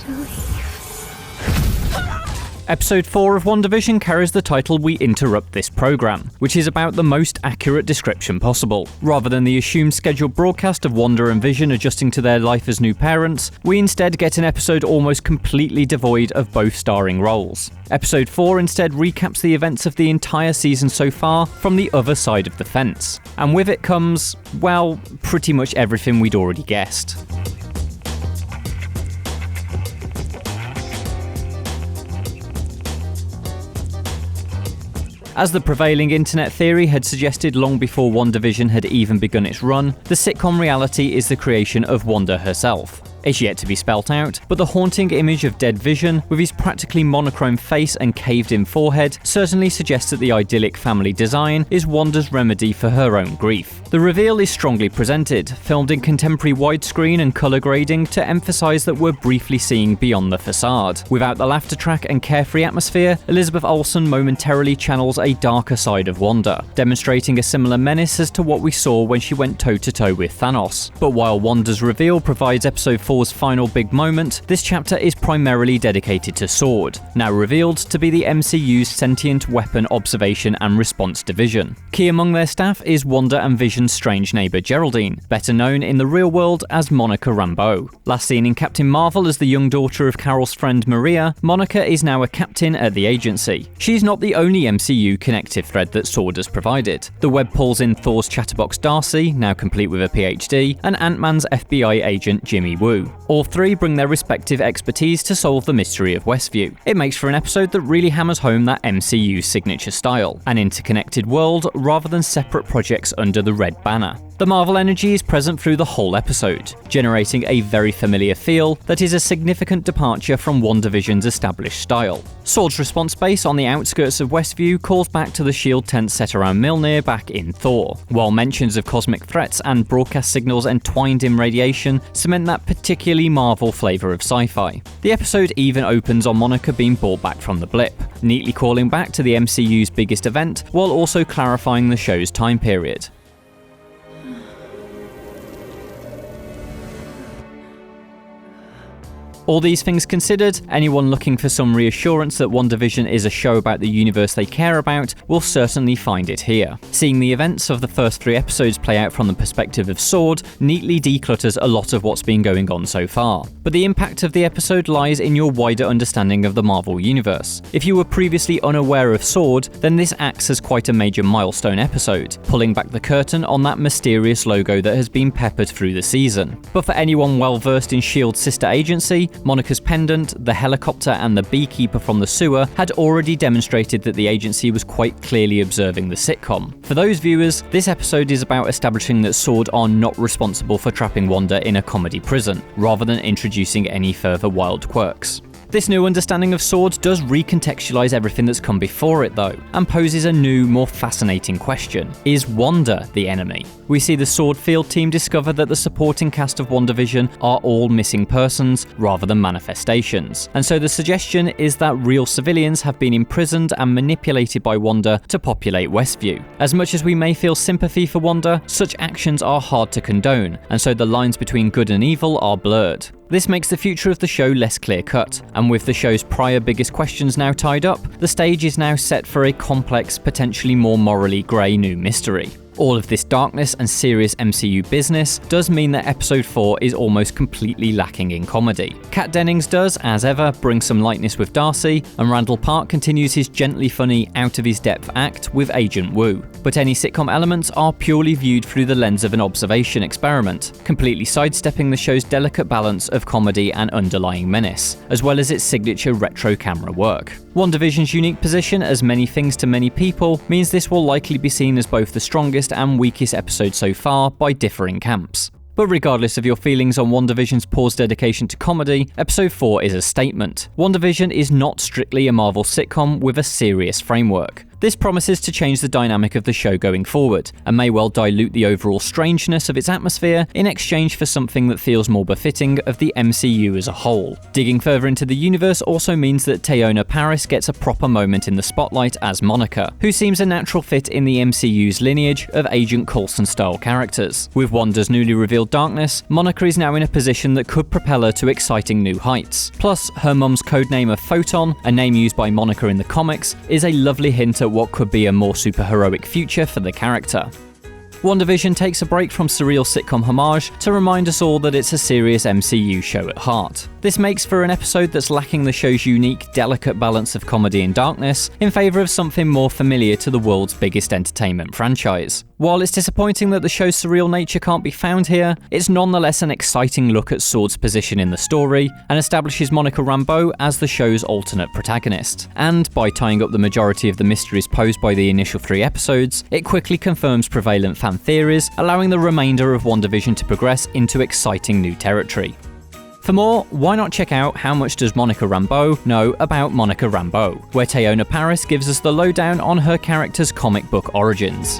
to leave. Episode 4 of WandaVision carries the title We Interrupt This Program, which is about the most accurate description possible. Rather than the assumed scheduled broadcast of Wanda and Vision adjusting to their life as new parents, we instead get an episode almost completely devoid of both starring roles. Episode 4 instead recaps the events of the entire season so far from the other side of the fence. And with it comes, well, pretty much everything we'd already guessed. As the prevailing internet theory had suggested long before WandaVision had even begun its run, the sitcom reality is the creation of Wanda herself. It's yet to be spelt out, but the haunting image of dead Vision, with his practically monochrome face and caved-in forehead, certainly suggests that the idyllic family design is Wanda's remedy for her own grief. The reveal is strongly presented, filmed in contemporary widescreen and colour grading to emphasise that we're briefly seeing beyond the facade. Without the laughter track and carefree atmosphere, Elizabeth Olsen momentarily channels a darker side of Wanda, demonstrating a similar menace as to what we saw when she went toe-to-toe with Thanos. But while Wanda's reveal provides episode 4's final big moment, this chapter is primarily dedicated to S.W.O.R.D., now revealed to be the MCU's Sentient Weapon Observation and Response Division. Key among their staff is Wanda and Vision's strange neighbour Geraldine, better known in the real world as Monica Rambeau. Last seen in Captain Marvel as the young daughter of Carol's friend Maria, Monica is now a captain at the agency. She's not the only MCU connective thread that S.W.O.R.D. has provided. The web pulls in Thor's chatterbox Darcy, now complete with a PhD, and Ant-Man's FBI agent Jimmy Woo. All three bring their respective expertise to solve the mystery of Westview. It makes for an episode that really hammers home that MCU signature style, an interconnected world rather than separate projects under the red banner. The Marvel energy is present through the whole episode, generating a very familiar feel that is a significant departure from WandaVision's established style. S.W.O.R.D.'s response base on the outskirts of Westview calls back to the S.H.I.E.L.D. tent set around Mjolnir back in Thor, while mentions of cosmic threats and broadcast signals entwined in radiation cement that particularly Marvel flavour of sci-fi. The episode even opens on Monica being brought back from the blip, neatly calling back to the MCU's biggest event, while also clarifying the show's time period. All these things considered, anyone looking for some reassurance that WandaVision is a show about the universe they care about will certainly find it here. Seeing the events of the first 3 episodes play out from the perspective of S.W.O.R.D. neatly declutters a lot of what's been going on so far. But the impact of the episode lies in your wider understanding of the Marvel universe. If you were previously unaware of S.W.O.R.D., then this acts as quite a major milestone episode, pulling back the curtain on that mysterious logo that has been peppered through the season. But for anyone well versed in S.H.I.E.L.D's sister agency, Monica's pendant, the helicopter and the beekeeper from the sewer had already demonstrated that the agency was quite clearly observing the sitcom. For those viewers, this episode is about establishing that S.W.O.R.D. are not responsible for trapping Wanda in a comedy prison, rather than introducing any further wild quirks. This new understanding of S.W.O.R.D. does recontextualize everything that's come before it though, and poses a new, more fascinating question. Is Wanda the enemy? We see the S.W.O.R.D. field team discover that the supporting cast of WandaVision are all missing persons rather than manifestations, and so the suggestion is that real civilians have been imprisoned and manipulated by Wanda to populate Westview. As much as we may feel sympathy for Wanda, such actions are hard to condone, and so the lines between good and evil are blurred. This makes the future of the show less clear-cut, and with the show's prior biggest questions now tied up, the stage is now set for a complex, potentially more morally grey new mystery. All of this darkness and serious MCU business does mean that episode 4 is almost completely lacking in comedy. Kat Dennings does, as ever, bring some lightness with Darcy, and Randall Park continues his gently funny, out-of-his-depth act with Agent Woo. But any sitcom elements are purely viewed through the lens of an observation experiment, completely sidestepping the show's delicate balance of comedy and underlying menace, as well as its signature retro camera work. WandaVision's unique position as many things to many people means this will likely be seen as both the strongest and weakest episode so far by differing camps. But regardless of your feelings on WandaVision's paused dedication to comedy, episode 4 is a statement. WandaVision is not strictly a Marvel sitcom with a serious framework. This promises to change the dynamic of the show going forward, and may well dilute the overall strangeness of its atmosphere in exchange for something that feels more befitting of the MCU as a whole. Digging further into the universe also means that Teyonah Parris gets a proper moment in the spotlight as Monica, who seems a natural fit in the MCU's lineage of Agent Coulson-style characters. With Wanda's newly revealed darkness, Monica is now in a position that could propel her to exciting new heights. Plus, her mum's codename of Photon, a name used by Monica in the comics, is a lovely hint at what could be a more superheroic future for the character. WandaVision takes a break from surreal sitcom homage to remind us all that it's a serious MCU show at heart. This makes for an episode that's lacking the show's unique, delicate balance of comedy and darkness, in favour of something more familiar to the world's biggest entertainment franchise. While it's disappointing that the show's surreal nature can't be found here, it's nonetheless an exciting look at S.W.O.R.D's position in the story, and establishes Monica Rambeau as the show's alternate protagonist. And by tying up the majority of the mysteries posed by the initial 3 episodes, it quickly confirms prevalent fan theories, allowing the remainder of WandaVision to progress into exciting new territory. For more, why not check out How Much Does Monica Rambeau Know About Monica Rambeau, where Teyonah Parris gives us the lowdown on her character's comic book origins.